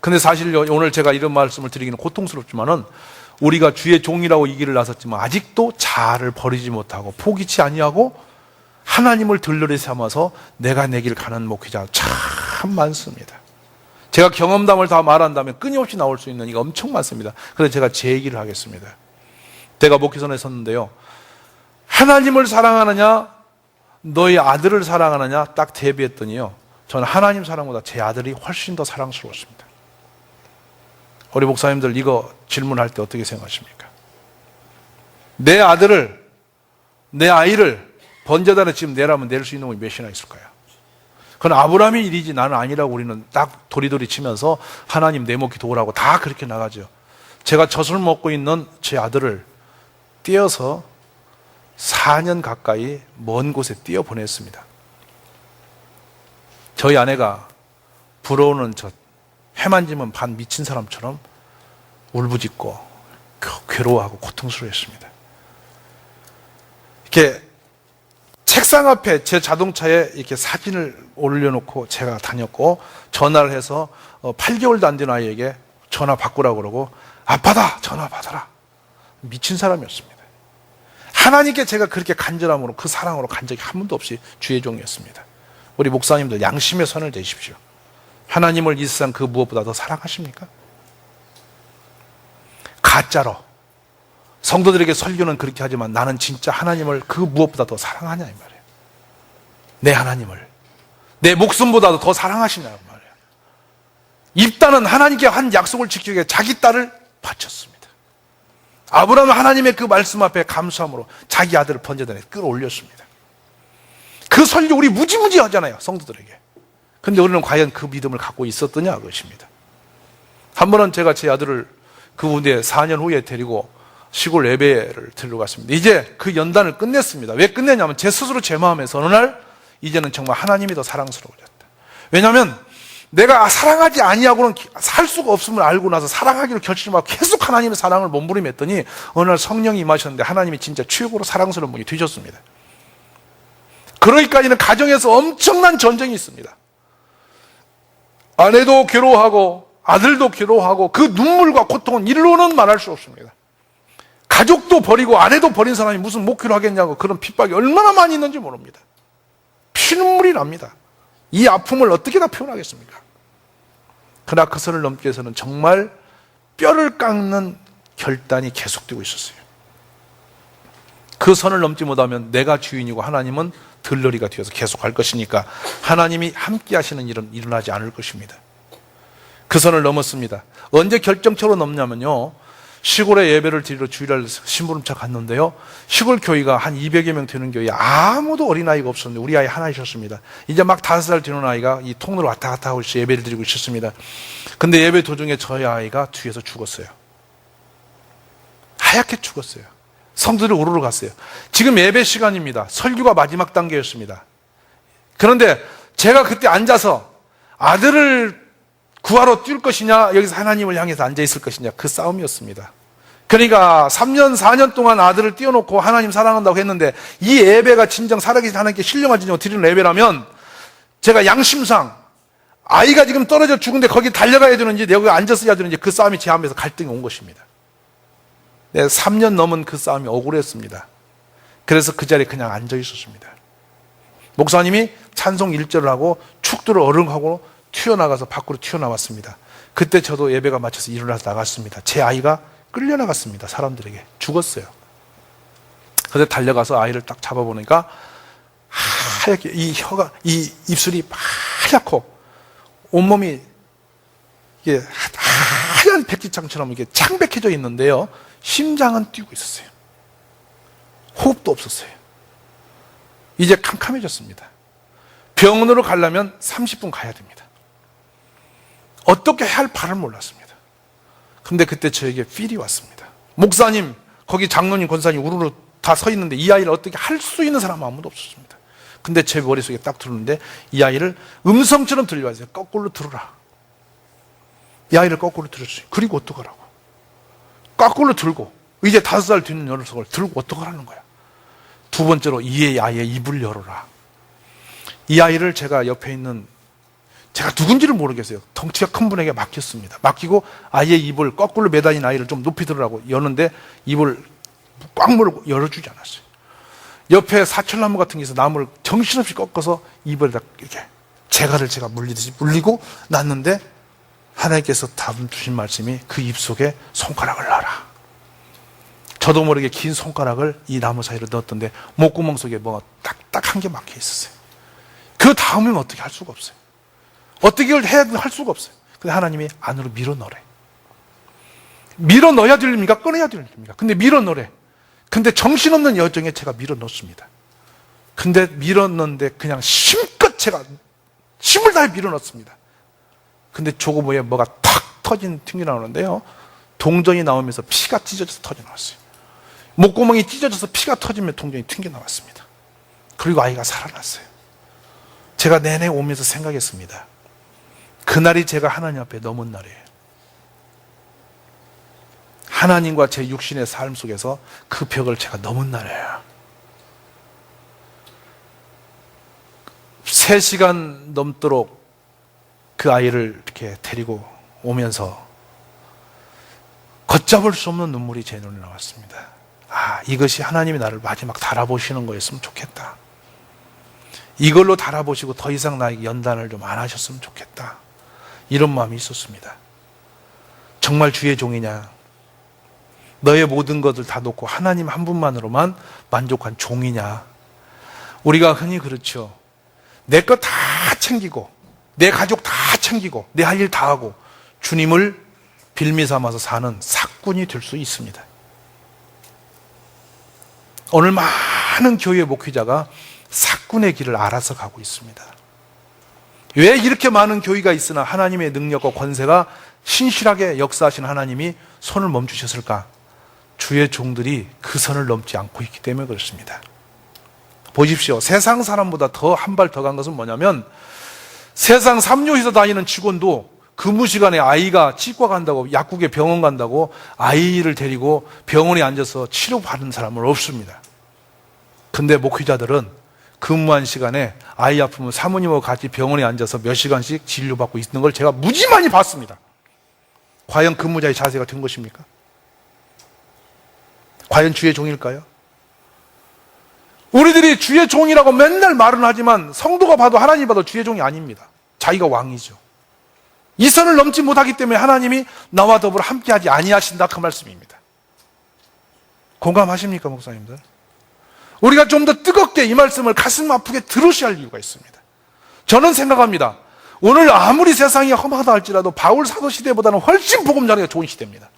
근데 사실 오늘 제가 이런 말씀을 드리기는 고통스럽지만은 우리가 주의 종이라고 이 길을 나섰지만 아직도 자아를 버리지 못하고 포기치 아니하고 하나님을 들러리 삼아서 내가 내 길 가는 목회자 참 많습니다. 제가 경험담을 다 말한다면 끊임없이 나올 수 있는 이거 엄청 많습니다. 그래서 제가 제 얘기를 하겠습니다. 제가 목회선에 섰는데요, 하나님을 사랑하느냐 너희 아들을 사랑하느냐 딱 대비했더니요, 저는 하나님 사랑보다 제 아들이 훨씬 더 사랑스러웠습니다. 우리 목사님들 이거 질문할 때 어떻게 생각하십니까? 내 아들을, 내 아이를 번제단에 지금 내라면 낼 수 있는 놈이 몇이나 있을까요? 그건 아브라함의 일이지 나는 아니라고 우리는 딱 도리도리 치면서 하나님 내 먹기 도우라고 다 그렇게 나가죠. 제가 젖을 먹고 있는 제 아들을 떼어서 4년 가까이 먼 곳에 떼어 보냈습니다. 저희 아내가 불어오는 저 해만지면 반 미친 사람처럼 울부짖고 괴로워하고 고통스러워했습니다. 이렇게 책상 앞에 제 자동차에 이렇게 사진을 올려놓고 제가 다녔고, 전화를 해서 8개월도 안 된 아이에게 전화 바꾸라고 그러고, 아빠다 전화 받아라. 미친 사람이었습니다. 하나님께 제가 그렇게 간절함으로 그 사랑으로 간 적이 한 번도 없이 주의 종이었습니다. 우리 목사님들 양심의 선을 내십시오. 하나님을 이 세상 그 무엇보다 더 사랑하십니까? 가짜로 성도들에게 설교는 그렇게 하지만 나는 진짜 하나님을 그 무엇보다 더 사랑하냐 이 말이에요. 내 하나님을 내 목숨보다도 더 사랑하시냐 이 말이에요. 입다는 하나님께 한 약속을 지키기 위해 자기 딸을 바쳤습니다. 아브라함은 하나님의 그 말씀 앞에 감사함으로 자기 아들을 번제단에 끌어올렸습니다. 그 설교 우리 무지무지 하잖아요, 성도들에게. 근데 우리는 과연 그 믿음을 갖고 있었더냐 그것입니다. 한 번은 제가 제 아들을 그 후에 4년 후에 데리고 시골 예배를 드리러 갔습니다. 이제 그 연단을 끝냈습니다. 왜 끝냈냐면 제 스스로 제 마음에서 어느 날 이제는 정말 하나님이 더 사랑스러워졌다. 왜냐하면 내가 사랑하지 아니하고는 살 수가 없음을 알고 나서 사랑하기로 결심하고 계속 하나님의 사랑을 몸부림했더니 어느 날 성령이 임하셨는데 하나님이 진짜 최고로 사랑스러운 분이 되셨습니다. 그러기까지는 가정에서 엄청난 전쟁이 있습니다. 아내도 괴로워하고 아들도 괴로워하고 그 눈물과 고통은 일로는 말할 수 없습니다. 가족도 버리고 아내도 버린 사람이 무슨 목회를 하겠냐고 그런 핍박이 얼마나 많이 있는지 모릅니다. 피눈물이 납니다. 이 아픔을 어떻게 다 표현하겠습니까? 그러나 그 선을 넘기 위해서는 정말 뼈를 깎는 결단이 계속되고 있었어요. 그 선을 넘지 못하면 내가 주인이고 하나님은 들러리가 되어서 계속 갈 것이니까 하나님이 함께 하시는 일은 일어나지 않을 것입니다. 그 선을 넘었습니다. 언제 결정적으로 넘냐면요, 시골에 예배를 드리러 주일날 심부름차 갔는데요, 시골 교회가 한 200여 명 되는 교회에 아무도 어린아이가 없었는데 우리 아이 하나 있었습니다. 이제 막 5살 되는 아이가 이 통로를 왔다 갔다 하고 예배를 드리고 있었습니다. 근데 예배 도중에 저희 아이가 뒤에서 죽었어요. 하얗게 죽었어요. 성도들이 우르르 갔어요. 지금 예배 시간입니다. 설교가 마지막 단계였습니다. 그런데 제가 그때 앉아서 아들을 구하러 뛸 것이냐, 여기서 하나님을 향해서 앉아있을 것이냐, 그 싸움이었습니다. 그러니까 3년, 4년 동안 아들을 띄워놓고 하나님 사랑한다고 했는데 이 예배가 진정 살아계신 하나님께 신령한 진정을 드리는 예배라면 제가 양심상 아이가 지금 떨어져 죽은데 거기 달려가야 되는지 여기 앉아서 해야 되는지 그 싸움이 제 마음에서 갈등이 온 것입니다. 3년 넘은 그 싸움이 억울했습니다. 그래서 그 자리에 그냥 앉아 있었습니다. 목사님이 찬송 1절을 하고 축도를 어른하고 튀어나가서 밖으로 튀어나왔습니다. 그때 저도 예배가 마쳐서 일어나서 나갔습니다. 제 아이가 끌려나갔습니다. 사람들에게 죽었어요. 그래서 달려가서 아이를 딱 잡아보니까 하얗게 이 혀가, 이 입술이 하얗고 온몸이 이게 하얀 백지창처럼 이렇게 창백해져 있는데요, 심장은 뛰고 있었어요. 호흡도 없었어요. 이제 캄캄해졌습니다. 병원으로 가려면 30분 가야 됩니다. 어떻게 해야 할 바를 몰랐습니다. 근데 그때 저에게 필이 왔습니다. 목사님, 거기 장로님, 권사님 우르르 다 서 있는데 이 아이를 어떻게 할 수 있는 사람 아무도 없었습니다. 근데 제 머릿속에 딱 들었는데 이 아이를 음성처럼 들려왔어요. 거꾸로 들으라. 이 아이를 거꾸로 들었어요. 그리고 어떡하라고. 거꾸로 들고 이제 5살 되는 녀석을 들고 어떡하라는 거야. 두 번째로 이 아이의 입을 열어라. 이 아이를 제가 옆에 있는 제가 누군지를 모르겠어요. 덩치가 큰 분에게 맡겼습니다. 맡기고 아이의 입을 거꾸로 매달린 아이를 좀 높이 들으라고 여는데 입을 꽉 물고 열어주지 않았어요. 옆에 사철나무 같은 게 있어 나무를 정신없이 꺾어서 입을 이렇게 재갈을 제가 물리듯이 물리고 놨는데 하나님께서 답 주신 말씀이 그 입 속에 손가락을 넣어라. 저도 모르게 긴 손가락을 이 나무 사이로 넣었던데 목구멍 속에 뭐가 딱딱한 게 막혀 있었어요. 그 다음에는 어떻게 할 수가 없어요. 어떻게 할 수가 없어요. 근데 하나님이 안으로 밀어 넣으래. 밀어 넣어야 됩니까? 꺼내야 됩니까? 근데 밀어 넣으래. 근데 정신없는 여정에 제가 밀어 넣습니다. 근데 밀어 넣는데 그냥 힘껏 제가 힘을 다해 밀어 넣습니다. 근데 조그보에 뭐가 탁 튕겨 나오는데요. 동전이 나오면서 피가 찢어져서 터져 나왔어요. 목구멍이 찢어져서 피가 터지면 동전이 튕겨 나왔습니다. 그리고 아이가 살아났어요. 제가 내내 오면서 생각했습니다. 그날이 제가 하나님 앞에 넘은 날이에요. 하나님과 제 육신의 삶 속에서 그 벽을 제가 넘은 날이에요. 3시간 넘도록 그 아이를 이렇게 데리고 오면서 걷잡을 수 없는 눈물이 제 눈에 나왔습니다. 아, 이것이 하나님이 나를 마지막 달아보시는 거였으면 좋겠다. 이걸로 달아보시고 더 이상 나에게 연단을 좀 안 하셨으면 좋겠다. 이런 마음이 있었습니다. 정말 주의 종이냐? 너의 모든 것을 다 놓고 하나님 한 분만으로만 만족한 종이냐? 우리가 흔히 그렇죠. 내 것 다 챙기고 내 가족 다 챙기고 내 할 일 다 하고 주님을 빌미 삼아서 사는 사꾼이 될 수 있습니다. 오늘 많은 교회 목회자가 사꾼의 길을 알아서 가고 있습니다. 왜 이렇게 많은 교회가 있으나 하나님의 능력과 권세가 신실하게 역사하신 하나님이 손을 멈추셨을까? 주의 종들이 그 선을 넘지 않고 있기 때문에 그렇습니다. 보십시오. 세상 사람보다 더 한 발 더 간 것은 뭐냐면 세상 삼류에서 다니는 직원도 근무 시간에 아이가 치과 간다고 약국에 병원 간다고 아이를 데리고 병원에 앉아서 치료받는 사람은 없습니다. 근데 목회자들은 근무한 시간에 아이 아프면 사모님하고 같이 병원에 앉아서 몇 시간씩 진료받고 있는 걸 제가 무지 많이 봤습니다. 과연 근무자의 자세가 된 것입니까? 과연 주의 종일까요? 우리들이 주의 종이라고 맨날 말은 하지만 성도가 봐도 하나님 봐도 주의 종이 아닙니다. 자기가 왕이죠. 이 선을 넘지 못하기 때문에 하나님이 나와 더불어 함께하지 아니하신다 그 말씀입니다. 공감하십니까 목사님들? 우리가 좀 더 뜨겁게 이 말씀을 가슴 아프게 들으셔야 할 이유가 있습니다. 저는 생각합니다. 오늘 아무리 세상이 험하다 할지라도 바울 사도 시대보다는 훨씬 복음 전하기가 좋은 시대입니다.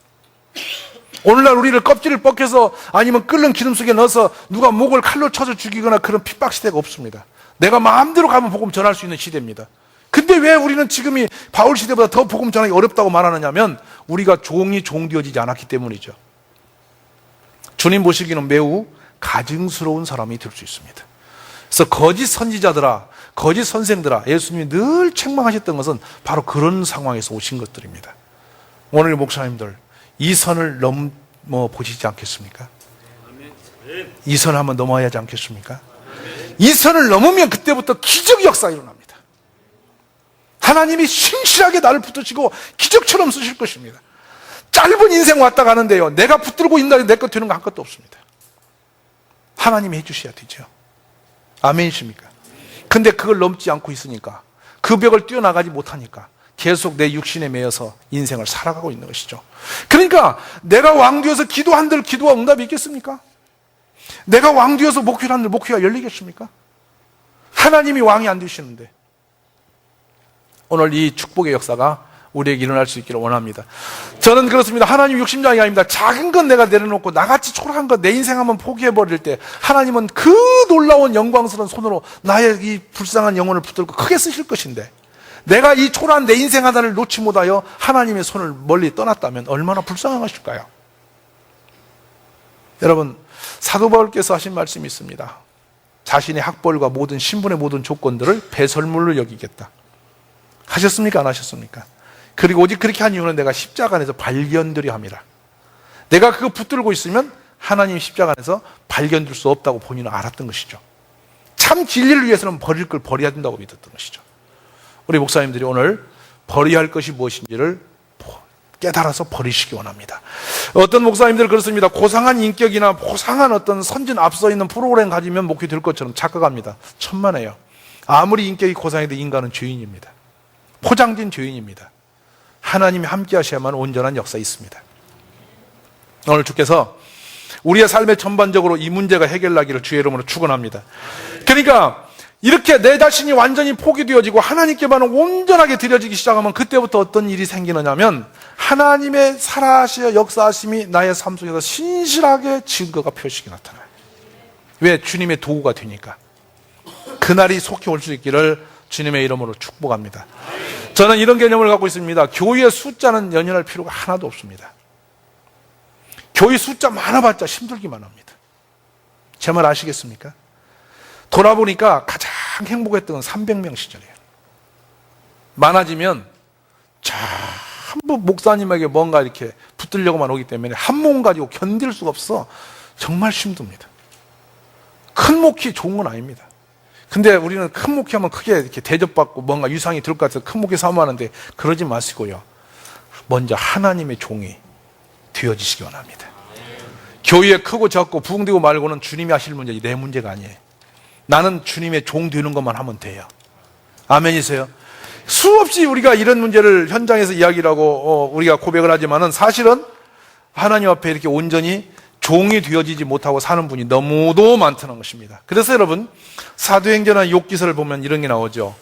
오늘날 우리를 껍질을 벗겨서 아니면 끓는 기름 속에 넣어서 누가 목을 칼로 쳐서 죽이거나 그런 핍박 시대가 없습니다. 내가 마음대로 가면 복음 전할 수 있는 시대입니다. 근데 왜 우리는 지금이 바울 시대보다 더 복음 전하기 어렵다고 말하느냐면 우리가 종이 종되어지지 않았기 때문이죠. 주님 보시기는 매우 가증스러운 사람이 될 수 있습니다. 그래서 거짓 선지자들아, 거짓 선생들아, 예수님이 늘 책망하셨던 것은 바로 그런 상황에서 오신 것들입니다. 오늘 목사님들 이 선을 넘어 보시지 않겠습니까? 이 선을 한번 넘어야 하지 않겠습니까? 이 선을 넘으면 그때부터 기적 역사가 일어납니다. 하나님이 신실하게 나를 붙드시고 기적처럼 쓰실 것입니다. 짧은 인생 왔다 가는데요, 내가 붙들고 있는 날에 내 것 되는 거 한 것도 없습니다. 하나님이 해주셔야 되죠. 아멘이십니까? 근데 그걸 넘지 않고 있으니까, 그 벽을 뛰어나가지 못하니까 계속 내 육신에 매여서 인생을 살아가고 있는 것이죠. 그러니까 내가 왕되어서 기도한들 기도와 응답이 있겠습니까? 내가 왕되어서 목회를 한들 목회가 열리겠습니까? 하나님이 왕이 안 되시는데. 오늘 이 축복의 역사가 우리에게 일어날 수 있기를 원합니다. 저는 그렇습니다. 하나님 욕심장이 아닙니다. 작은 건 내가 내려놓고 나같이 초라한 것 내 인생 한번 포기해버릴 때 하나님은 그 놀라운 영광스러운 손으로 나의 이 불쌍한 영혼을 붙들고 크게 쓰실 것인데, 내가 이 초라한 내 인생 하나를 놓지 못하여 하나님의 손을 멀리 떠났다면 얼마나 불쌍한 것일까요? 여러분, 사도 바울께서 하신 말씀이 있습니다. 자신의 학벌과 모든 신분의 모든 조건들을 배설물로 여기겠다 하셨습니까? 안 하셨습니까? 그리고 오직 그렇게 한 이유는 내가 십자가 안에서 발견되려 함이라. 내가 그거 붙들고 있으면 하나님 십자가 안에서 발견될 수 없다고 본인은 알았던 것이죠. 참 진리를 위해서는 버릴 걸 버려야 된다고 믿었던 것이죠. 우리 목사님들이 오늘 버려야 할 것이 무엇인지를 깨달아서 버리시기 원합니다. 어떤 목사님들은 그렇습니다. 고상한 인격이나 고상한 어떤 선진 앞서 있는 프로그램 가지면 목회 될 것처럼 착각합니다. 천만에요. 아무리 인격이 고상해도 인간은 죄인입니다. 포장된 죄인입니다. 하나님이 함께 하셔야만 온전한 역사 있습니다. 오늘 주께서 우리의 삶의 전반적으로 이 문제가 해결나기를 주의 이름으로 축원합니다. 그러니까 이렇게 내 자신이 완전히 포기되어지고 하나님께만 온전하게 드려지기 시작하면 그때부터 어떤 일이 생기느냐면 하나님의 살아하시어 역사하심이 나의 삶 속에서 신실하게 증거가 표식이 나타나요. 왜? 주님의 도구가 되니까. 그날이 속히 올 수 있기를 주님의 이름으로 축복합니다. 저는 이런 개념을 갖고 있습니다. 교회의 숫자는 연연할 필요가 하나도 없습니다. 교회 숫자 많아봤자 힘들기만 합니다. 제 말 아시겠습니까? 돌아보니까 가장 행복했던 건 300명 시절이에요. 많아지면 전부 목사님에게 뭔가 이렇게 붙들려고만 오기 때문에 한 몸 가지고 견딜 수가 없어. 정말 힘듭니다. 큰 목회 좋은 건 아닙니다. 근데 우리는 큰 목회하면 크게 이렇게 대접받고 뭔가 유상이 들 것 같아서 큰 목회 사모하는데 그러지 마시고요. 먼저 하나님의 종이 되어지시기 원합니다. 교회에 크고 작고 부흥되고 말고는 주님이 하실 문제지 내 문제가 아니에요. 나는 주님의 종 되는 것만 하면 돼요. 아멘이세요? 수없이 우리가 이런 문제를 현장에서 이야기를 하고 우리가 고백을 하지만은 사실은 하나님 앞에 이렇게 온전히 종이 되어지지 못하고 사는 분이 너무도 많다는 것입니다. 그래서 여러분 사도행전이나 욥기서를 보면 이런 게 나오죠.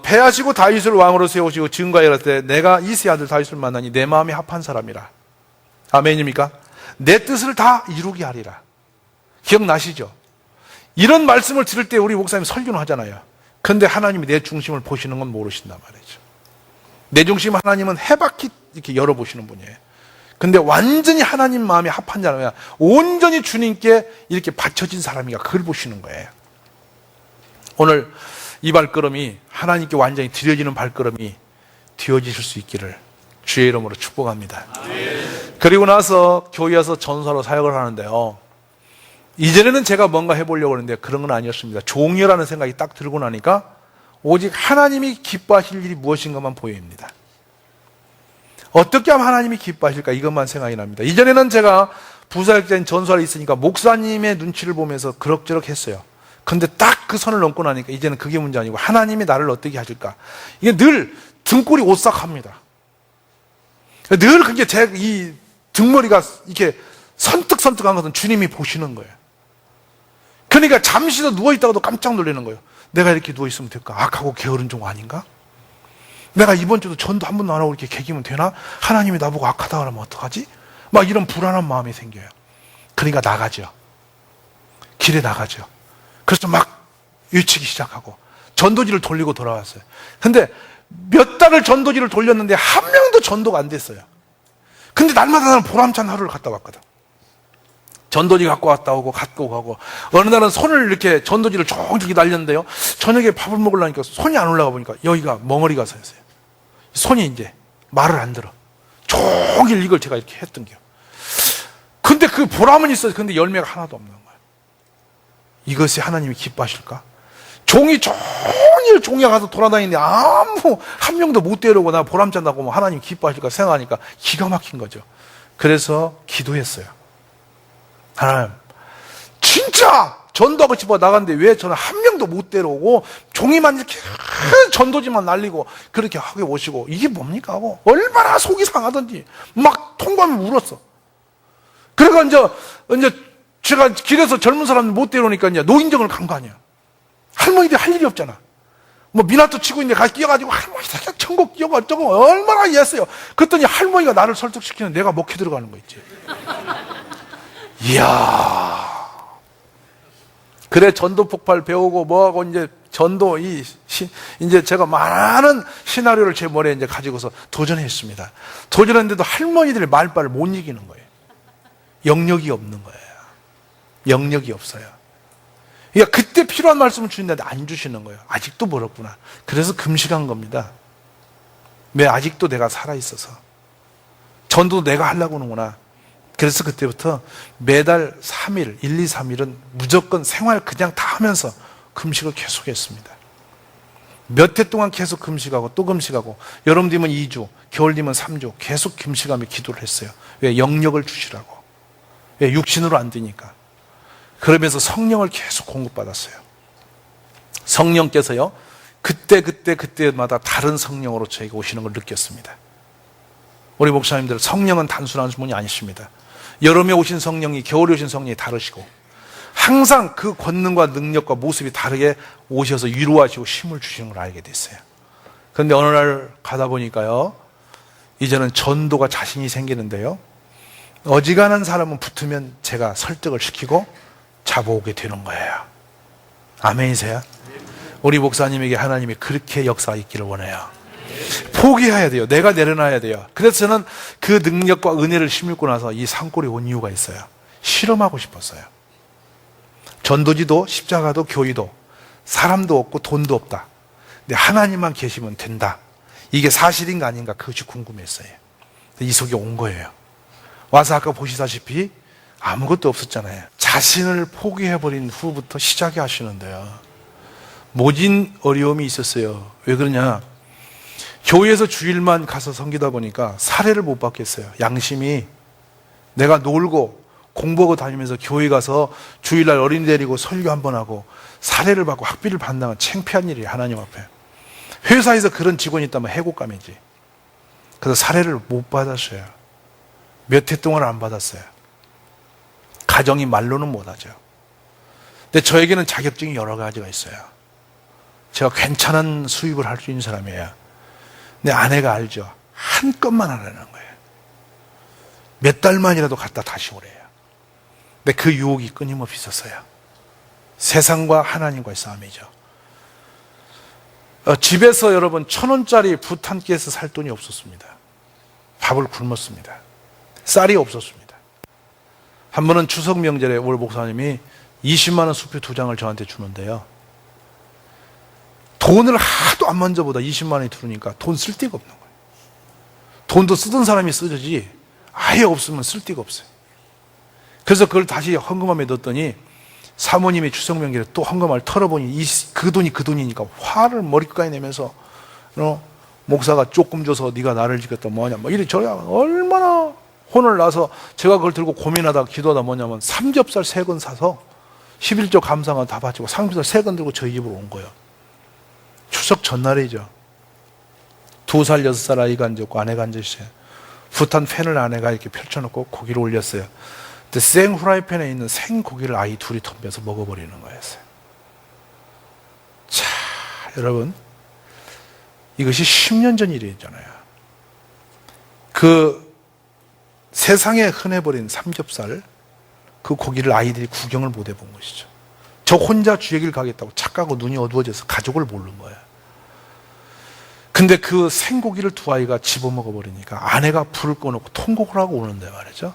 패하시고 다윗을 왕으로 세우시고 증거하여 때 내가 이세 아들 다윗을 만나니 내 마음이 합한 사람이라. 아멘입니까? 내 뜻을 다 이루게 하리라. 기억나시죠? 이런 말씀을 들을 때 우리 목사님 설교는 하잖아요. 근데 하나님이 내 중심을 보시는 건 모르신단 말이죠. 내 중심 하나님은 해바퀴 이렇게 열어보시는 분이에요. 근데 완전히 하나님 마음이 합한 사람이야. 온전히 주님께 이렇게 바쳐진 사람이가 그걸 보시는 거예요. 오늘 이 발걸음이 하나님께 완전히 드려지는 발걸음이 되어지실 수 있기를 주의 이름으로 축복합니다. 그리고 나서 교회 와서 전사로 사역을 하는데요. 이전에는 제가 뭔가 해보려고 했는데 그런 건 아니었습니다. 종이라는 생각이 딱 들고 나니까 오직 하나님이 기뻐하실 일이 무엇인가만 보입니다. 어떻게 하면 하나님이 기뻐하실까 이것만 생각이 납니다. 이전에는 제가 부사역자인 전설에 있으니까 목사님의 눈치를 보면서 그럭저럭 했어요. 근데 딱 그 선을 넘고 나니까 이제는 그게 문제 아니고 하나님이 나를 어떻게 하실까. 이게 늘 등골이 오싹합니다. 늘 그게 제 이 등머리가 이렇게 선뜩선뜩한 것은 주님이 보시는 거예요. 그러니까 잠시 더 누워있다가도 깜짝 놀라는 거예요. 내가 이렇게 누워있으면 될까? 악하고 게으른 종 아닌가? 내가 이번 주도 전도 한 번도 안 하고 이렇게 개기면 되나? 하나님이 나보고 악하다 그러면 어떡하지? 막 이런 불안한 마음이 생겨요. 그러니까 나가죠. 길에 나가죠. 그래서 막 외치기 시작하고 전도지를 돌리고 돌아왔어요. 근데 몇 달을 전도지를 돌렸는데 한 명도 전도가 안 됐어요. 근데 날마다 나는 보람찬 하루를 갔다 왔거든. 전도지 갖고 왔다 오고 갖고 가고 어느 날은 손을 이렇게 전도지를 종종 날렸는데요. 저녁에 밥을 먹으려니까 손이 안 올라가 보니까 여기가 멍어리가 서 있어요. 손이 이제 말을 안 들어. 종일 이걸 제가 이렇게 했던 게요. 근데 그 보람은 있어요. 근데 열매가 하나도 없는 거예요. 이것이 하나님이 기뻐하실까? 종이 종일 종이가 가서 돌아다니는데 아무 한 명도 못 데려오고 나 보람찬다고 뭐 하나님 기뻐하실까 생각하니까 기가 막힌 거죠. 그래서 기도했어요. 하나님, 진짜 전도하고 싶어 나갔는데 왜 저는 한 명도 못 데려오고 종이만 이렇게 전도지만 날리고 그렇게 하게 오시고 이게 뭡니까 하고 얼마나 속이 상하던지 막 통과하면 울었어. 그래가 이제 제가 길에서 젊은 사람 못 데려오니까 이제 노인정을 간 거 아니야. 할머니들 할 일이 없잖아. 뭐 미나토 치고 있는데 같이 끼어가지고 할머니들 그냥 천국 끼어가 저거 얼마나 이해했어요. 그랬더니 할머니가 나를 설득시키는 내가 먹혀 들어가는 거 있지. 이야. 그래 전도 폭발 배우고 뭐하고 이제 전도 이제 제가 많은 시나리오를 제 머리에 이제 가지고서 도전했습니다. 도전했는데도 할머니들의 말빨을 못 이기는 거예요. 영역이 없는 거예요. 영역이 없어요. 그러니까 그때 필요한 말씀을 주는데 안 주시는 거예요. 아직도 멀었구나. 그래서 금식한 겁니다. 왜 아직도 내가 살아있어서. 전도 내가 하려고 하는구나. 그래서 그때부터 매달 3일, 1, 2, 3일은 무조건 생활 그냥 다 하면서 금식을 계속했습니다. 몇 해 동안 계속 금식하고 또 금식하고, 여름 되면 2주, 겨울 되면 3주 계속 금식하며 기도를 했어요. 왜? 영력을 주시라고. 왜? 육신으로 안 되니까. 그러면서 성령을 계속 공급받았어요. 성령께서요, 그때마다 다른 성령으로 저에게 오시는 걸 느꼈습니다. 우리 목사님들, 성령은 단순한 분이 아니십니다. 여름에 오신 성령이 겨울에 오신 성령이 다르시고, 항상 그 권능과 능력과 모습이 다르게 오셔서 위로하시고 힘을 주시는 걸 알게 됐어요. 그런데 어느 날 가다 보니까요, 이제는 전도가 자신이 생기는데요, 어지간한 사람은 붙으면 제가 설득을 시키고 잡아오게 되는 거예요. 아멘이세요? 우리 목사님에게 하나님이 그렇게 역사가 있기를 원해요. 포기해야 돼요. 내가 내려놔야 돼요. 그래서 저는 그 능력과 은혜를 힘입고 나서 이 산골에 온 이유가 있어요. 실험하고 싶었어요. 전도지도 십자가도 교회도 사람도 없고 돈도 없다. 근데 하나님만 계시면 된다. 이게 사실인가 아닌가 그것이 궁금했어요. 이 속에 온 거예요. 와서 아까 보시다시피 아무것도 없었잖아요. 자신을 포기해버린 후부터 시작이 하시는데요, 모진 어려움이 있었어요. 왜 그러냐, 교회에서 주일만 가서 섬기다 보니까 사례를 못 받겠어요. 양심이. 내가 놀고 공부하고 다니면서 교회 가서 주일날 어린이 데리고 설교 한번 하고 사례를 받고 학비를 받는 창피한 일이에요, 하나님 앞에. 회사에서 그런 직원이 있다면 해고감이지. 그래서 사례를 못 받았어요. 몇 해 동안 안 받았어요. 가정이 말로는 못하죠. 근데 저에게는 자격증이 여러 가지가 있어요. 제가 괜찮은 수입을 할 수 있는 사람이에요. 내 아내가 알죠. 한건만 하라는 거예요. 몇 달만이라도 갔다 다시 오래요. 근데 그 유혹이 끊임없이 있었어요. 세상과 하나님과의 싸움이죠. 집에서 여러분 1,000원짜리 붓 한 끼에서 살 돈이 없었습니다. 밥을 굶었습니다. 쌀이 없었습니다. 한 번은 추석 명절에 올 목사님이 20만 원 수표 2장을 저한테 주는데요, 돈을 하도 안 만져보다 20만 원이 들어오니까 돈 쓸 데가 없는 거예요. 돈도 쓰던 사람이 쓰지 아예 없으면 쓸 데가 없어요. 그래서 그걸 다시 헌금함에 넣었더니 사모님이 추석 명절에 또 헌금함을 털어보니 그 돈이 그 돈이니까 화를 머리끝까지 내면서 목사가 조금 줘서 네가 나를 지켰다 뭐냐 뭐 이래 저래 얼마나 혼을 나서, 제가 그걸 들고 고민하다가 기도하다 뭐냐면 삼겹살 3건 사서 11조 감사만 다 바치고 삼겹살 3건 들고 저희 집으로 온 거예요. 추석 전날이죠. 2살 6살 아이가 앉았고 아내가 앉으셨어요. 붓한 팬을 아내가 이렇게 펼쳐놓고 고기를 올렸어요. 근데 생 후라이팬에 있는 생고기를 아이 둘이 덤벼서 먹어버리는 거였어요. 자, 여러분, 이것이 10년 전 일이잖아요. 그 세상에 흔해버린 삼겹살, 그 고기를 아이들이 구경을 못 해본 것이죠. 저 혼자 주의길 가겠다고 착각하고 눈이 어두워져서 가족을 모르는 거예요. 근데 그 생고기를 두 아이가 집어먹어버리니까 아내가 불을 꺼놓고 통곡을 하고 우는데 말이죠.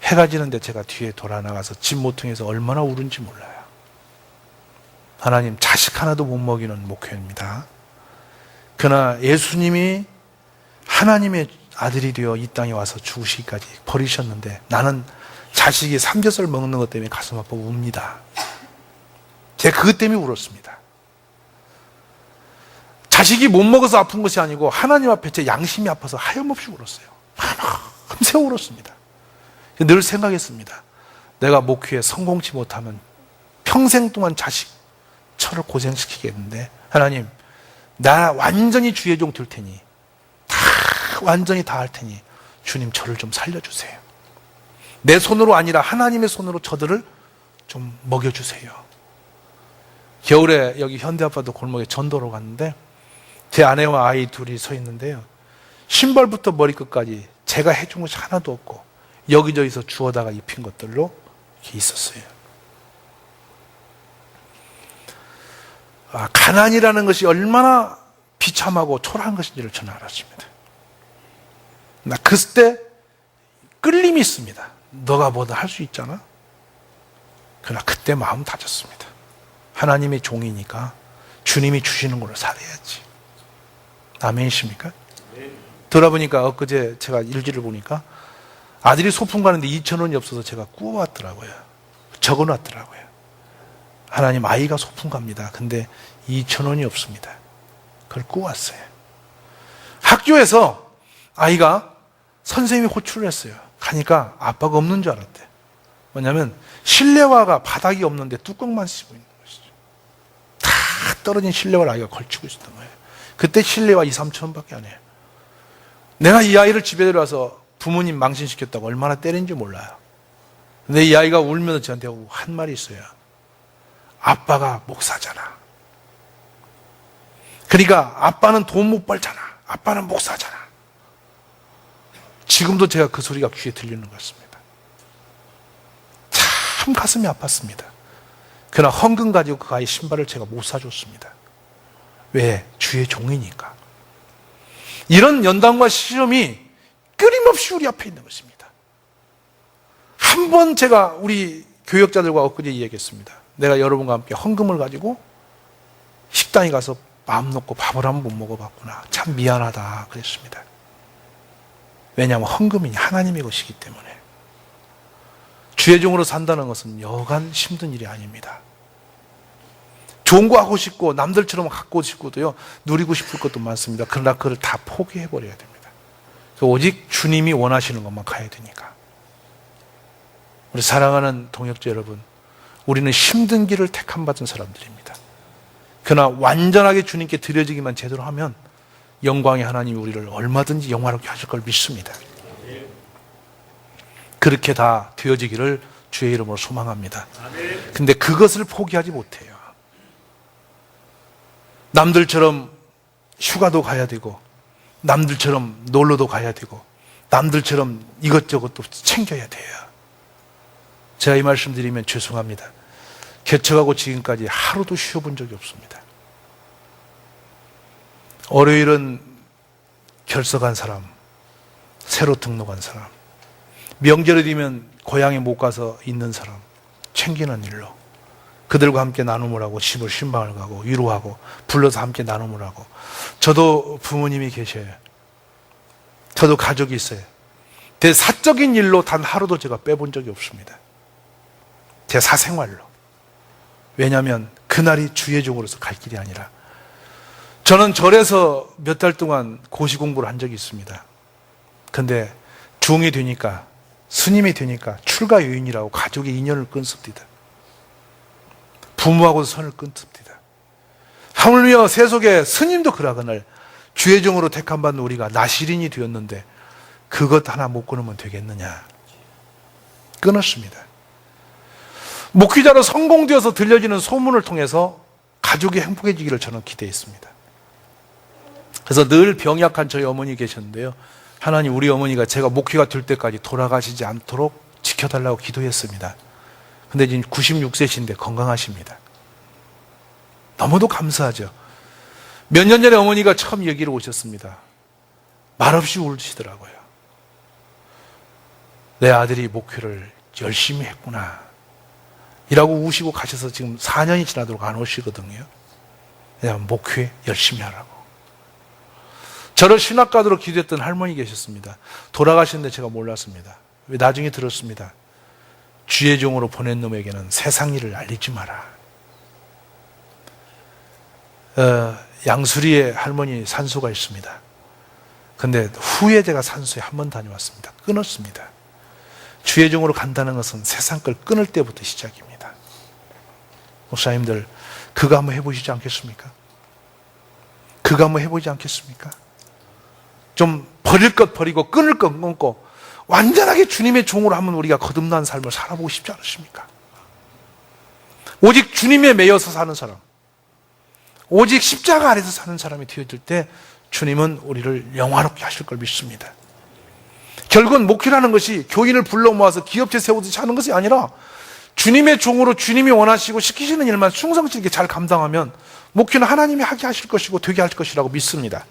해가 지는데 제가 뒤에 돌아 나가서 집 모퉁이에서 얼마나 울은지 몰라요. 하나님, 자식 하나도 못 먹이는 목회입니다. 그러나 예수님이 하나님의 아들이 되어 이 땅에 와서 죽으시기까지 버리셨는데 나는 자식이 삼겹살 먹는 것 때문에 가슴 아파 웁니다. 제가 그것 때문에 울었습니다. 자식이 못 먹어서 아픈 것이 아니고 하나님 앞에 제 양심이 아파서 하염없이 울었어요. 밤새 울었습니다. 늘 생각했습니다. 내가 목회에 성공치 못하면 평생 동안 자식 저를 고생시키겠는데 하나님, 나 완전히 주의 종 될 테니 완전히 다 할 테니 주님 저를 좀 살려주세요. 내 손으로 아니라 하나님의 손으로 저들을 좀 먹여주세요. 겨울에 여기 현대아파트 골목에 전도로 갔는데 제 아내와 아이 둘이 서 있는데요, 신발부터 머리끝까지 제가 해준 것이 하나도 없고 여기저기서 주워다가 입힌 것들로 이렇게 있었어요. 가난이라는 것이 얼마나 비참하고 초라한 것인지를 저는 알았습니다. 나 그때 끌림이 있습니다. 너가 뭐든 할 수 있잖아. 그러나 그때 마음 다졌습니다. 하나님의 종이니까 주님이 주시는 걸로 살아야지. 아멘이십니까? 돌아보니까 엊그제 제가 일지를 보니까 아들이 소풍 가는데 2,000원이 없어서 제가 구워왔더라고요. 적어놨더라고요. 하나님, 아이가 소풍 갑니다. 근데 2,000원이 없습니다. 그걸 꾸었어요. 학교에서 아이가 선생님이 호출을 했어요. 가니까 아빠가 없는 줄 알았대. 뭐냐면 실내화가 바닥이 없는데 뚜껑만 씌고 있는 것이죠. 다 떨어진 실내화를 아이가 걸치고 있었던 거예요. 그때 실내화 2, 3천 원밖에 안 해요. 내가 이 아이를 집에 데려와서 부모님 망신시켰다고 얼마나 때린지 몰라요. 근데 이 아이가 울면서 저한테 한 말이 있어요. 아빠가 목사잖아. 그러니까 아빠는 돈 못 벌잖아. 아빠는 목사잖아. 지금도 제가 그 소리가 귀에 들리는 것 같습니다. 참 가슴이 아팠습니다. 그러나 헌금 가지고 그 아이 신발을 제가 못 사줬습니다. 왜? 주의 종이니까. 이런 연단과 시험이 끊임없이 우리 앞에 있는 것입니다. 한 번 제가 우리 교역자들과 엊그제 이야기했습니다. 내가 여러분과 함께 헌금을 가지고 식당에 가서 마음 놓고 밥을 한 번 못 먹어봤구나. 참 미안하다 그랬습니다. 왜냐하면 헌금이 하나님의 것이기 때문에. 주의 종으로 산다는 것은 여간 힘든 일이 아닙니다. 좋은 거 하고 싶고 남들처럼 갖고 싶고도요, 누리고 싶을 것도 많습니다. 그러나 그걸 다 포기해버려야 됩니다. 오직 주님이 원하시는 것만 가야 되니까. 우리 사랑하는 동역자 여러분, 우리는 힘든 길을 택함 받은 사람들입니다. 그러나 완전하게 주님께 드려지기만 제대로 하면 영광의 하나님이 우리를 얼마든지 영화롭게 하실 걸 믿습니다. 그렇게 다 되어지기를 주의 이름으로 소망합니다. 근데 그것을 포기하지 못해요. 남들처럼 휴가도 가야 되고, 남들처럼 놀러도 가야 되고, 남들처럼 이것저것도 챙겨야 돼요. 제가 이 말씀 드리면 죄송합니다. 개척하고 지금까지 하루도 쉬어본 적이 없습니다. 월요일은 결석한 사람, 새로 등록한 사람, 명절이 되면 고향에 못 가서 있는 사람 챙기는 일로 그들과 함께 나눔을 하고 집을 신방을 가고 위로하고 불러서 함께 나눔을 하고. 저도 부모님이 계셔요. 저도 가족이 있어요. 제 사적인 일로 단 하루도 제가 빼본 적이 없습니다. 제 사생활로. 왜냐하면 그날이 주의 종으로서 갈 길이 아니라. 저는 절에서 몇 달 동안 고시 공부를 한 적이 있습니다. 근데 중이 되니까, 스님이 되니까 출가 요인이라고 가족의 인연을 끊습니다. 부모하고도 선을 끊습니다. 하물며 세속의 스님도 그러거늘 주의 종으로 택함받는 우리가 나시린이 되었는데 그것 하나 못 끊으면 되겠느냐. 끊었습니다. 목회자로 성공되어서 들려지는 소문을 통해서 가족이 행복해지기를 저는 기대했습니다. 그래서 늘 병약한 저희 어머니 계셨는데요, 하나님 우리 어머니가 제가 목회가 될 때까지 돌아가시지 않도록 지켜달라고 기도했습니다. 근데 지금 96세신데 건강하십니다. 너무도 감사하죠. 몇 년 전에 어머니가 처음 여기로 오셨습니다. 말없이 울시더라고요. 내 아들이 목회를 열심히 했구나 이라고 우시고 가셔서 지금 4년이 지나도록 안 오시거든요. 그냥 목회 열심히 하라고. 저를 신학가도로 기도했던 할머니 계셨습니다. 돌아가셨는데 제가 몰랐습니다. 왜 나중에 들었습니다. 주의 종으로 보낸 놈에게는 세상 일을 알리지 마라. 양수리에 할머니 산소가 있습니다. 근데 후에 제가 산소에 한 번 다녀왔습니다. 끊었습니다. 주의 종으로 간다는 것은 세상 걸 끊을 때부터 시작입니다. 목사님들, 그거 한번 해보시지 않겠습니까? 그거 한번 해보지 않겠습니까? 좀 버릴 것 버리고 끊을 것 끊고 완전하게 주님의 종으로 하면 우리가 거듭난 삶을 살아보고 싶지 않으십니까? 오직 주님에 매여서 사는 사람, 오직 십자가 아래서 사는 사람이 되어질 때 주님은 우리를 영화롭게 하실 걸 믿습니다. 결국은 목회라는 것이 교인을 불러 모아서 기업체 세우듯이 하는 것이 아니라 주님의 종으로 주님이 원하시고 시키시는 일만 충성스럽게 잘 감당하면 목회는 하나님이 하게 하실 것이고 되게 할 것이라고 믿습니다.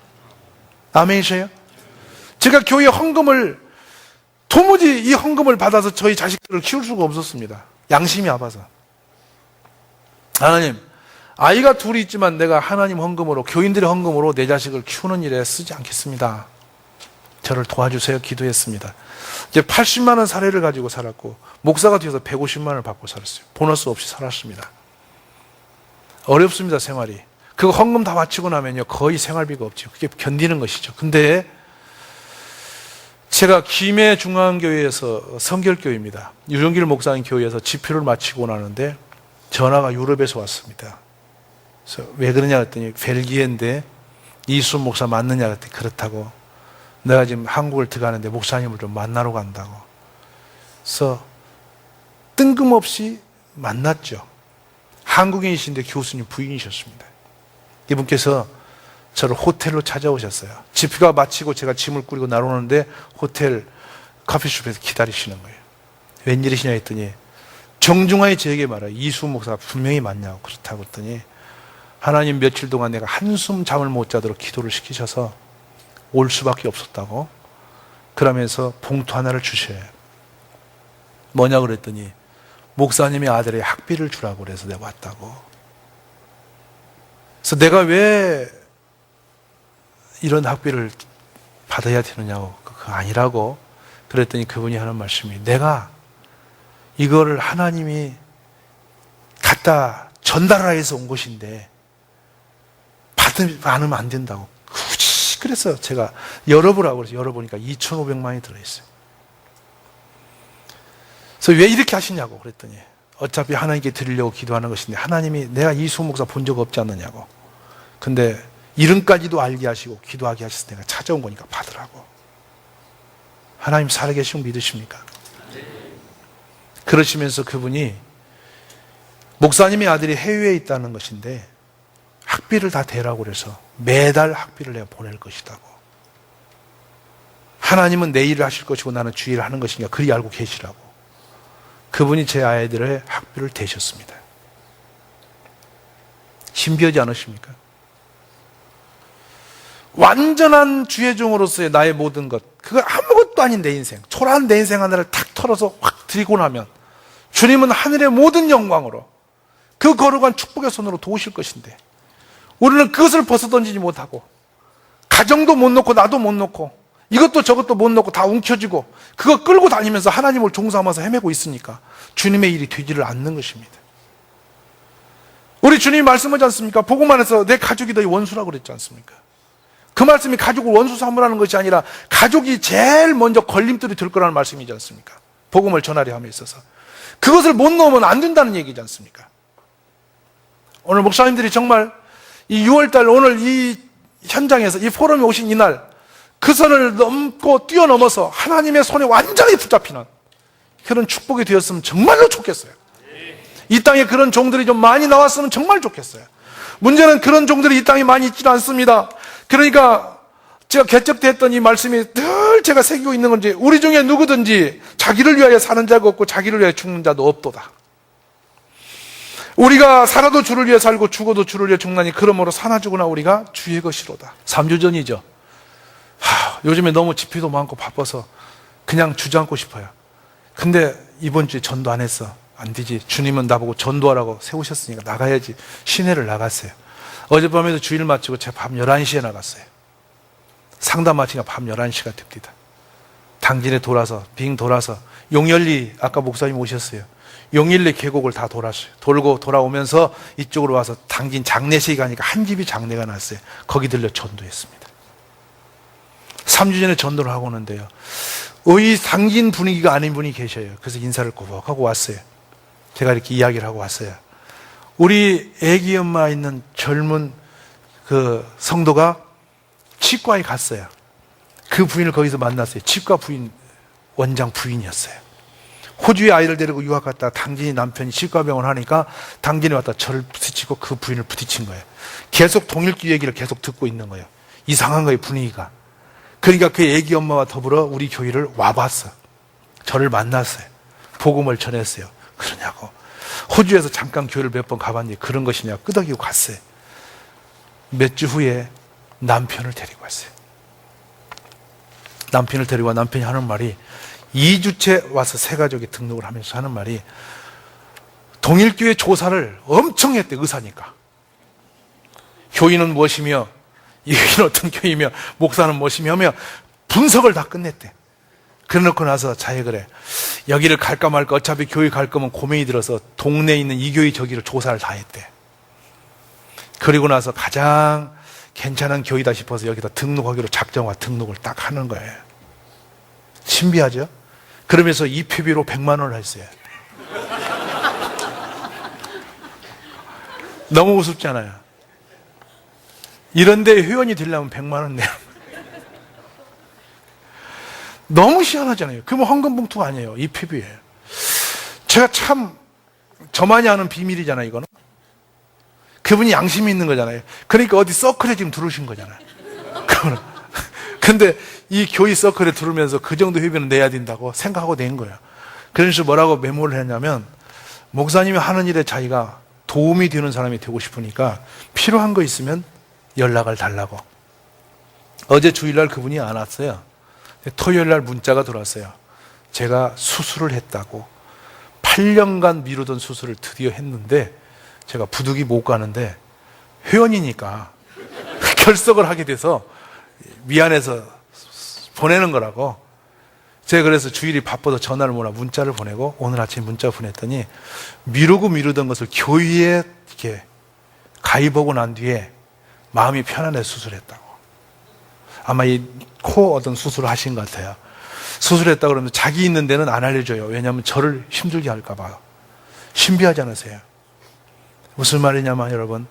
아멘이세요? 제가 교회 헌금을 도무지 이 헌금을 받아서 저희 자식들을 키울 수가 없었습니다. 양심이 아파서. 하나님, 아이가 둘이 있지만 내가 하나님 헌금으로, 교인들의 헌금으로 내 자식을 키우는 일에 쓰지 않겠습니다. 저를 도와주세요 기도했습니다. 이제 80만 원 사례를 가지고 살았고 목사가 되어서 150만 원을 받고 살았어요. 보너스 없이 살았습니다. 어렵습니다, 생활이. 그거 헌금 다 바치고 나면요, 거의 생활비가 없죠. 그게 견디는 것이죠. 근데 제가 김해 중앙교회에서 성결교회입니다. 유정길 목사님 교회에서 집회를 마치고 나는데 전화가 유럽에서 왔습니다. 그래서 왜 그러냐 했더니 벨기에인데 이수 목사 맞느냐 했더니 그렇다고. 내가 지금 한국을 들어가는데 목사님을 좀 만나러 간다고. 그래서 뜬금없이 만났죠. 한국인이신데 교수님 부인이셨습니다. 이분께서 저를 호텔로 찾아오셨어요. 집회가 마치고 제가 짐을 꾸리고 나오는데 호텔 커피숍에서 기다리시는 거예요. 웬일이시냐 했더니 정중하게 저에게 말해요. 이수 목사가 분명히 맞냐고. 그렇다고 했더니 하나님 며칠 동안 내가 한숨 잠을 못 자도록 기도를 시키셔서 올 수밖에 없었다고. 그러면서 봉투 하나를 주셔요. 뭐냐 그랬더니 목사님의 아들의 학비를 주라고 그래서 내가 왔다고. 그래서 내가 왜 이런 학비를 받아야 되느냐고. 그거 아니라고. 그랬더니 그분이 하는 말씀이 내가 이거를 하나님이 갖다 전달하라 해서 온 것인데 받으면 안 된다고. 굳이 그래서 제가 열어보라고 그래서 열어보니까 2,500만이 들어있어요. 그래서 왜 이렇게 하시냐고 그랬더니 어차피 하나님께 드리려고 기도하는 것인데 하나님이 내가 이수 목사 본 적 없지 않느냐고. 근데 이름까지도 알게 하시고 기도하게 하셔서 내가 찾아온 거니까 받으라고. 하나님 살아계시고 믿으십니까? 그러시면서 그분이 목사님의 아들이 해외에 있다는 것인데 학비를 다 대라고 그래서 매달 학비를 내가 보낼 것이라고. 하나님은 내 일을 하실 것이고 나는 주 일을 하는 것이니까 그리 알고 계시라고. 그분이 제 아이들의 학비를 대셨습니다. 신비하지 않으십니까? 완전한 주의 종으로서의 나의 모든 것, 그거 아무것도 아닌 내 인생, 초라한 내 인생 하나를 탁 털어서 확 드리고 나면 주님은 하늘의 모든 영광으로 그 거룩한 축복의 손으로 도우실 것인데 우리는 그것을 벗어던지지 못하고 가정도 못 놓고 나도 못 놓고 이것도 저것도 못 놓고 다 움켜쥐고 그거 끌고 다니면서 하나님을 종사하면서 헤매고 있으니까 주님의 일이 되지를 않는 것입니다. 우리 주님이 말씀하지 않습니까? 복음 안에서 내 가족이 너희 원수라고 그랬지 않습니까? 그 말씀이 가족을 원수 삼으라는 것이 아니라 가족이 제일 먼저 걸림돌이 될 거라는 말씀이지 않습니까? 복음을 전하려 함에 있어서 그것을 못 넣으면 안 된다는 얘기지 않습니까? 오늘 목사님들이 정말 이 6월달 오늘 이 현장에서 이 포럼에 오신 이날 그 선을 넘고 뛰어넘어서 하나님의 손에 완전히 붙잡히는 그런 축복이 되었으면 정말로 좋겠어요. 이 땅에 그런 종들이 좀 많이 나왔으면 정말 좋겠어요. 문제는 그런 종들이 이 땅에 많이 있지는 않습니다. 그러니까 제가 개척됐던 이 말씀이 늘 제가 새기고 있는 건지 우리 중에 누구든지 자기를 위하여 사는 자가 없고 자기를 위하여 죽는 자도 없도다. 우리가 살아도 주를 위해 살고 죽어도 주를 위해 죽나니 그러므로 사나 죽으나 우리가 주의 것이로다. 3주 전이죠. 요즘에 너무 집회도 많고 바빠서 그냥 주저앉고 싶어요. 근데 이번 주에 전도 안 했어. 안 되지. 주님은 나보고 전도하라고 세우셨으니까 나가야지. 시내를 나갔어요. 어젯밤에도 주일 마치고 제가 밤 11시에 나갔어요. 상담 마치니까 밤 11시가 됩니다. 당진에 돌아서 빙 돌아서 용열리 아까 목사님 오셨어요. 용일리 계곡을 다 돌았어요. 돌고 돌아오면서 이쪽으로 와서 당진 장례식이 가니까 한 집이 장례가 났어요. 거기 들려 전도했습니다. 3주 전에 전도를 하고 오는데요. 의 당진 분위기가 아닌 분이 계셔요. 그래서 인사를 고백하고 왔어요. 제가 이렇게 이야기를 하고 왔어요. 우리 애기 엄마 있는 젊은 그 성도가 치과에 갔어요. 그 부인을 거기서 만났어요. 치과 부인, 원장 부인이었어요. 호주에 아이를 데리고 유학 갔다 당진이 남편이 치과병원 하니까 당진에 왔다 저를 부딪히고 그 부인을 부딪힌 거예요. 계속 동일교 얘기를 계속 듣고 있는 거예요. 이상한 거예요, 분위기가. 그러니까 그 애기 엄마와 더불어 우리 교회를 와봤어. 저를 만났어요. 복음을 전했어요. 그러냐고. 호주에서 잠깐 교회를 몇 번 가봤는데 그런 것이냐고 끄덕이고 갔어요. 몇 주 후에 남편을 데리고 왔어요. 남편을 데리고 와 남편이 하는 말이 2주째 와서 새 가족이 등록을 하면서 하는 말이 동일교회 조사를 엄청 했대. 의사니까. 교인은 무엇이며 이교인은 어떤 교회이며 목사는 무엇이며 하며 분석을 다 끝냈대. 그래놓고 나서 자기가 그래. 여기를 갈까 말까 어차피 교회 갈 거면 고민이 들어서 동네에 있는 이 교회 저기를 조사를 다 했대. 그리고 나서 가장 괜찮은 교회다 싶어서 여기다 등록하기로 작정과 등록을 딱 하는 거예요. 신비하죠? 그러면서 입회비로 100만 원을 했어요. 너무 우습지 않아요? 이런데 회원이 되려면 100만 원 내요. 너무 희한하잖아요. 그러면 헌금 봉투가 아니에요. 입회비예요. 제가 참 저만이 아는 비밀이잖아요, 이거는. 그분이 양심이 있는 거잖아요. 그러니까 어디 서클에 지금 들어오신 거잖아요. 근데 이 교회 서클에 들어오면서 그 정도 회비는 내야 된다고 생각하고 낸 거예요. 그래서 뭐라고 메모를 했냐면, 목사님이 하는 일에 자기가 도움이 되는 사람이 되고 싶으니까 필요한 거 있으면 연락을 달라고. 어제 주일날 그분이 안 왔어요. 토요일날 문자가 들어왔어요. 제가 수술을 했다고. 8년간 미루던 수술을 드디어 했는데 제가 부득이 못 가는데 회원이니까 결석을 하게 돼서 미안해서 보내는 거라고. 제가 그래서 주일이 바빠서 전화를 뭐라 문자를 보내고 오늘 아침 문자 보냈더니 미루던 것을 교회에 이렇게 가입하고 난 뒤에 마음이 편안해 수술했다고. 아마 이 코 어떤 수술을 하신 것 같아요. 수술했다고 그러면 자기 있는 데는 안 알려줘요. 왜냐하면 저를 힘들게 할까 봐. 신비하지 않으세요? 무슨 말이냐면 여러분,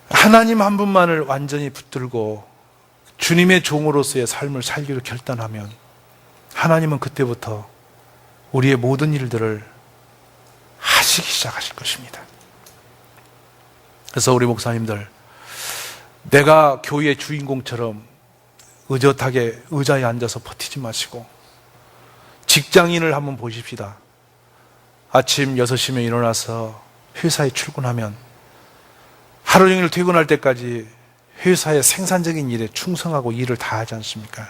하나님 한 분만을 완전히 붙들고 주님의 종으로서의 삶을 살기로 결단하면 하나님은 그때부터 우리의 모든 일들을 하시기 시작하실 것입니다. 그래서 우리 목사님들, 내가 교회의 주인공처럼 의젓하게 의자에 앉아서 버티지 마시고 직장인을 한번 보십시다. 아침 6시면 일어나서 회사에 출근하면 하루 종일 퇴근할 때까지 회사의 생산적인 일에 충성하고 일을 다 하지 않습니까?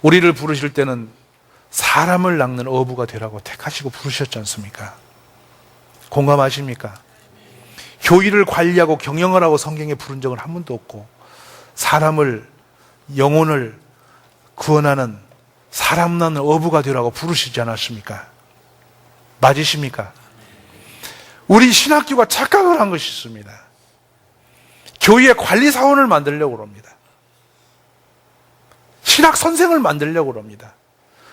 우리를 부르실 때는 사람을 낚는 어부가 되라고 택하시고 부르셨지 않습니까? 공감하십니까? 교회를 관리하고 경영을 하고 성경에 부른 적은 한 번도 없고, 사람을, 영혼을 구원하는 사람 낚는 어부가 되라고 부르시지 않았습니까? 맞으십니까? 우리 신학교가 착각을 한 것이 있습니다. 교회의 관리사원을 만들려고 합니다. 신학 선생을 만들려고 합니다.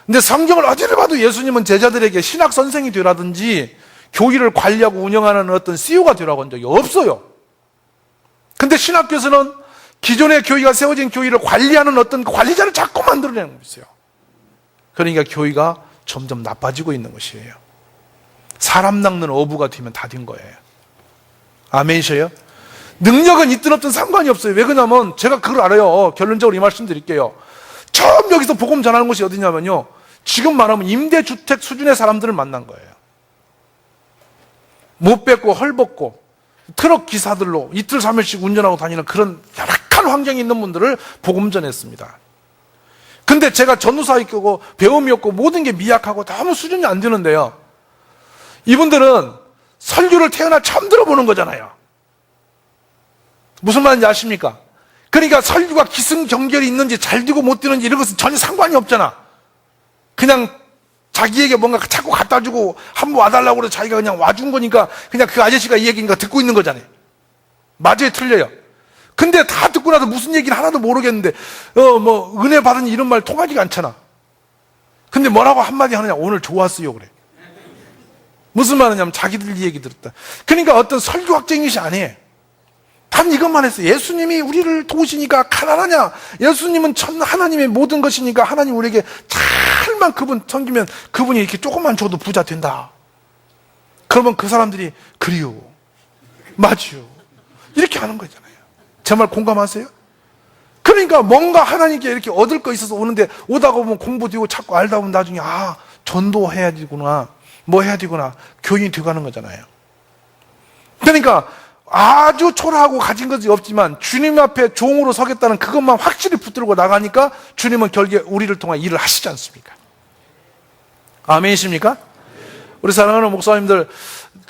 근데 성경을 어디를 봐도 예수님은 제자들에게 신학 선생이 되라든지 교회를 관리하고 운영하는 어떤 CEO가 되라고 한 적이 없어요. 근데 신학교에서는 기존의 교회가 세워진 교회를 관리하는 어떤 관리자를 자꾸 만들어내는 것이에요. 그러니까 교회가 점점 나빠지고 있는 것이에요. 사람 낚는 어부가 되면 다 된 거예요. 아멘이셔요? 능력은 있든 없든 상관이 없어요. 왜 그러냐면 제가 그걸 알아요. 결론적으로 이 말씀 드릴게요. 처음 여기서 복음 전하는 곳이 어디냐면요, 지금 말하면 임대주택 수준의 사람들을 만난 거예요. 못 뺏고 헐벗고 트럭 기사들로 이틀 3일씩 운전하고 다니는 그런 열악한 환경에 있는 분들을 복음 전했습니다. 근데 제가 전도사이고 배움이 없고 모든 게 미약하고 너무 수준이 안 되는데요, 이분들은 설교를 태어나 처음 들어보는 거잖아요. 무슨 말인지 아십니까? 그러니까 설교가 기승전결이 있는지 잘 되고 못 되는지 이런 것은 전혀 상관이 없잖아. 그냥 자기에게 뭔가 자꾸 갖다 주고 한번 와달라고 해서 자기가 그냥 와준 거니까 그냥 그 아저씨가 이 얘기니까 듣고 있는 거잖아요. 맞아요, 틀려요? 근데 다 듣고 나서 무슨 얘기는 하나도 모르겠는데 은혜 받은 이런 말 통하지가 않잖아. 근데 뭐라고 한마디 하느냐? 오늘 좋았어요 그래. 무슨 말이냐면 자기들 얘기 들었다. 그러니까 어떤 설교학적인 것이 아니에요. 단 이것만 했어요. 예수님이 우리를 도우시니까 가난하냐? 예수님은 전 하나님의 모든 것이니까 하나님 우리에게 잘만 그분 섬기면 그분이 이렇게 조금만 줘도 부자 된다. 그러면 그 사람들이 그리요, 맞지요, 이렇게 하는 거잖아요. 제 말 공감하세요? 그러니까 뭔가 하나님께 이렇게 얻을 거 있어서 오는데 오다가 보면 공부되고 자꾸 알다 보면 나중에 전도해야 되구나, 뭐 해야 되구나, 교인이 되가는 거잖아요. 그러니까 아주 초라하고 가진 것이 없지만 주님 앞에 종으로 서겠다는 그것만 확실히 붙들고 나가니까 주님은 결국에 우리를 통해 일을 하시지 않습니까? 아멘이십니까? 우리 사랑하는 목사님들,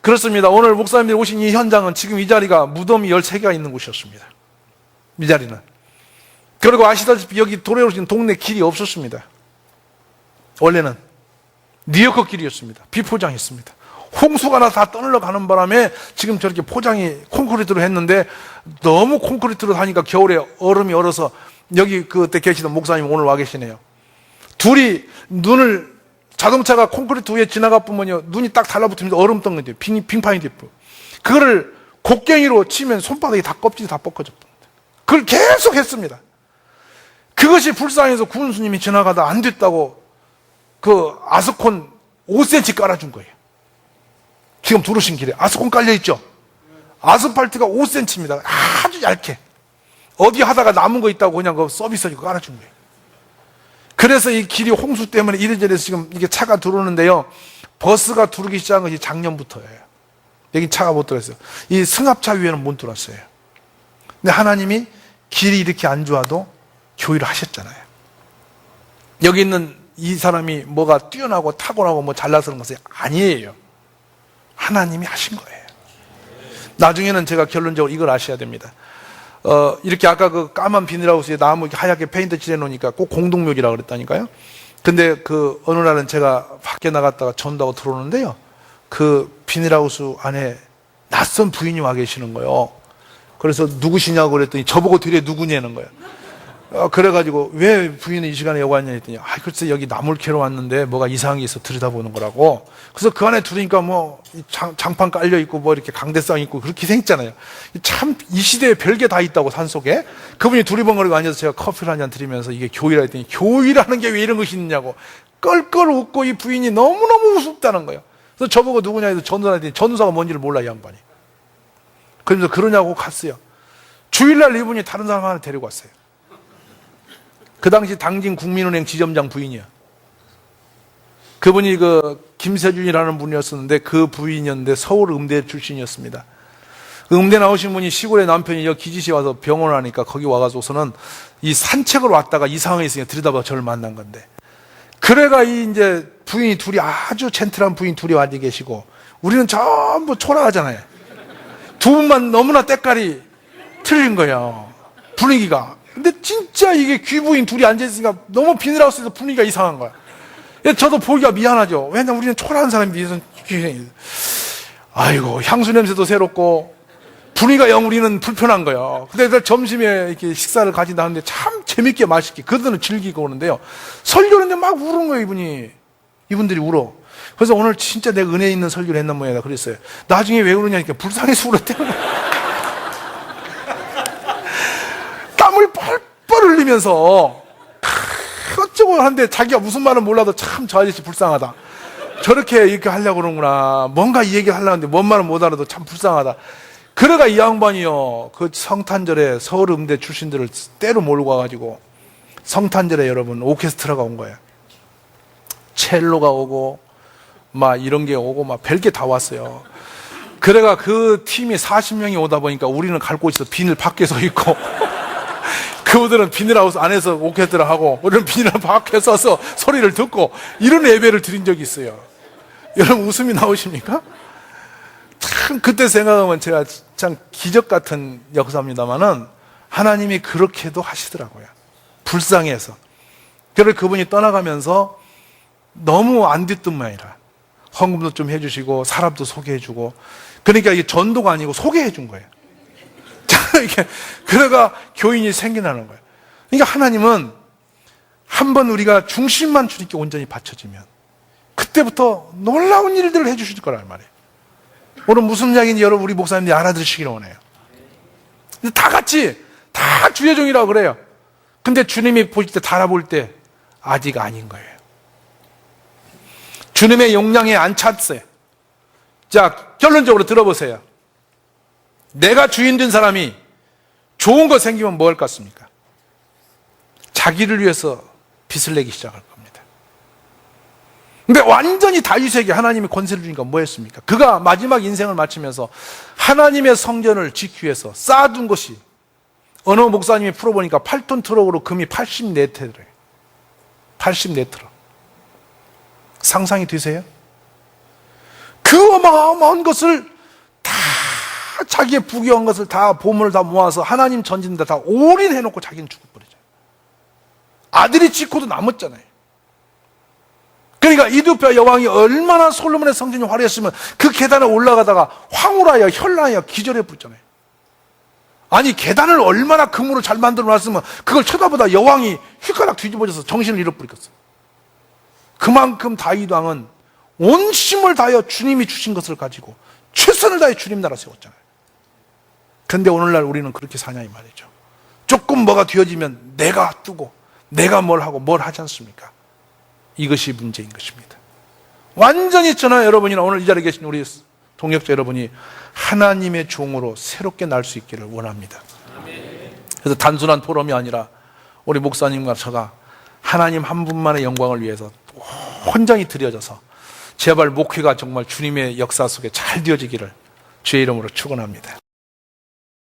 그렇습니다. 오늘 목사님들이 오신 이 현장은 지금 이 자리가 무덤이 13개가 있는 곳이었습니다. 이 자리는. 그리고 아시다시피 여기 도래오신 동네 길이 없었습니다. 원래는 뉴요커 길이었습니다. 비포장했습니다. 홍수가 나서 다 떠늘러 가는 바람에 지금 저렇게 포장이 콘크리트로 했는데 너무 콘크리트로 하니까 겨울에 얼음이 얼어서 여기 그때 계시던 목사님 오늘 와 계시네요. 둘이 눈을 자동차가 콘크리트 위에 지나가 보면요 눈이 딱 달라붙으면서 얼음 덩어리 돼요. 빙판이 돼요. 그거를 곡괭이로 치면 손바닥이 다 껍질이 다 벗겨져. 그걸 계속 했습니다. 그것이 불쌍해서 구원수님이 지나가다 안 됐다고 그 아스콘 5cm 깔아준 거예요. 지금 들어오신 길에 아스콘 깔려있죠? 아스팔트가 5cm입니다. 아주 얇게. 어디 하다가 남은 거 있다고 그냥 그 서비스로 깔아준 거예요. 그래서 이 길이 홍수 때문에 이래저래 지금 이게 차가 들어오는데요. 버스가 들어오기 시작한 것이 작년부터예요. 여기 차가 못 들어왔어요. 이 승합차 위에는 못 들어왔어요. 근데 하나님이 길이 이렇게 안 좋아도 교회를 하셨잖아요. 여기 있는 이 사람이 뭐가 뛰어나고 탁월하고 뭐 잘나서 그런 것이 아니에요. 하나님이 하신 거예요. 나중에는 제가 결론적으로 이걸 아셔야 됩니다. 이렇게 아까 그 까만 비닐하우스에 나무 이렇게 하얗게 페인트 칠해 놓으니까 꼭 공동묘지라고 그랬다니까요. 근데 그 어느 날은 제가 밖에 나갔다가 전도하고 들어오는데요. 그 비닐하우스 안에 낯선 부인이 와 계시는 거예요. 그래서 누구시냐고 그랬더니 저보고 뒤에 누구냐는 거예요. 그래가지고 왜 부인은 이 시간에 여기 왔냐 했더니 글쎄 여기 나물 캐러 왔는데 뭐가 이상한 게 있어 들여다보는 거라고. 그래서 그 안에 들으니까 뭐 장판 깔려있고 뭐 이렇게 강대상 있고 그렇게 생겼잖아요. 참 이 시대에 별게 다 있다고 산속에. 그분이 두리번거리고 앉아서 제가 커피를 한 잔 드리면서 이게 교회라 했더니 교회라는 게 왜 이런 것이 있느냐고 껄껄 웃고 이 부인이 너무너무 우습다는 거예요. 그래서 저보고 누구냐 해서 전도사 했더니 전도사가 뭔지를 몰라 이 양반이. 그러면서 그러냐고 갔어요. 주일날 이분이 다른 사람 하나 데리고 왔어요. 그 당시 당진 국민은행 지점장 부인이야. 그분이 그 김세준이라는 분이었었는데 그 부인이었는데 서울 음대 출신이었습니다. 그 음대 나오신 분이 시골에 남편이 여기 기지시에 와서 병원을 하니까 거기 와가지고서는 이 산책을 왔다가 이 상황에 있으니까 들여다봐 저를 만난 건데. 그래가 이제 부인이 둘이 아주 젠틀한 부인 둘이 와 계시고 우리는 전부 초라하잖아요. 두 분만 너무나 때깔이 틀린 거예요. 분위기가. 근데 진짜 이게 귀부인 둘이 앉아있으니까 너무 비닐하우스에서 분위기가 이상한 거야. 저도 보기가 미안하죠. 왜냐면 우리는 초라한 사람이 아이고 향수 냄새도 새롭고 분위기가 영 우리는 불편한 거예요. 근데 점심에 이렇게 식사를 가진다 하는데 참 재밌게 맛있게 그들은 즐기고 오는데요. 설교하는데 막 우는 거예요 이분들이 울어. 그래서 오늘 진짜 내가 은혜 있는 설교를 했나 모양이다 그랬어요. 나중에 왜 그러냐니까 불쌍해서 울었대요. 땀을 뻘뻘 흘리면서 어쩌고 하는데 자기가 무슨 말은 몰라도 참 저 아저씨 불쌍하다. 저렇게 이렇게 하려고 그러는구나. 뭔가 이 얘기를 하려고 하는데 뭔 말은 못 알아도 참 불쌍하다. 그래가 이 양반이요. 그 성탄절에 서울 음대 출신들을 때로 몰고 와가지고 성탄절에 여러분 오케스트라가 온 거예요. 첼로가 오고 막 이런 게 오고 막 별게 다 왔어요. 그래가 그 팀이 40명이 오다 보니까 우리는 갈 곳이 있어. 비닐 밖에 서 있고 그분들은 비닐하우스 안에서 오케스트라 하고 우리는 비닐하우스 밖에 서서 소리를 듣고 이런 예배를 드린 적이 있어요. 여러분 웃음이 나오십니까? 참 그때 생각하면 제가 참 기적 같은 역사입니다만은 하나님이 그렇게도 하시더라고요. 불쌍해서. 그래서 그분이 떠나가면서 너무 안 됐던 모양이라 헌금도 좀 해주시고 사람도 소개해주고 그러니까 이게 전도가 아니고 소개해준 거예요. 그래가 교인이 생겨나는 거예요. 그러니까 하나님은 한번 우리가 중심만 주님께 온전히 바쳐지면 그때부터 놀라운 일들을 해주실 거란 말이에요. 오늘 무슨 이야기인지 여러분 우리 목사님들이 알아들으시기를 원해요. 근데 다 같이 다 주의 종이라고 그래요. 근데 주님이 보실 때 달아볼 때 아직 아닌 거예요. 주님의 용량에 안 찼어요. 자, 결론적으로 들어보세요. 내가 주인 된 사람이 좋은 거 생기면 뭐 할 것 같습니까? 자기를 위해서 빚을 내기 시작할 겁니다. 근데 완전히 다윗에게 하나님이 권세를 주니까 뭐 했습니까? 그가 마지막 인생을 마치면서 하나님의 성전을 지키기 위해서 쌓아둔 것이 어느 목사님이 풀어보니까 8톤 트럭으로 금이 84트럭. 84트럭. 상상이 되세요? 그 어마어마한 것을 다 자기의 부귀한 것을 다 보물을 다 모아서 하나님 전진다 다 올인해놓고 자기는 죽어버리죠. 아들이 지코도 남았잖아요. 그러니까 이두페 여왕이 얼마나 솔로몬의 성전이 화려했으면 그 계단에 올라가다가 황홀하여 혈나여 기절해 붙잖아요. 아니 계단을 얼마나 금으로 잘 만들어 놨으면 그걸 쳐다보다 여왕이 휘가닥 뒤집어져서 정신을 잃어버리겠어. 그만큼 다윗 왕은 온 힘을 다하여 주님이 주신 것을 가지고 최선을 다해 주님 나라 세웠잖아요. 그런데 오늘날 우리는 그렇게 사냐 이 말이죠. 조금 뭐가 뒤어지면 내가 뜨고 내가 뭘 하고 뭘 하지 않습니까? 이것이 문제인 것입니다. 완전히 저는 여러분이나 오늘 이 자리에 계신 우리 동역자 여러분이 하나님의 종으로 새롭게 날 수 있기를 원합니다. 그래서 단순한 포럼이 아니라 우리 목사님과 저가 하나님 한 분만의 영광을 위해서 혼전히 드려져서 제발 목회가 정말 주님의 역사 속에 잘 되어지기를 주의 이름으로 축원합니다.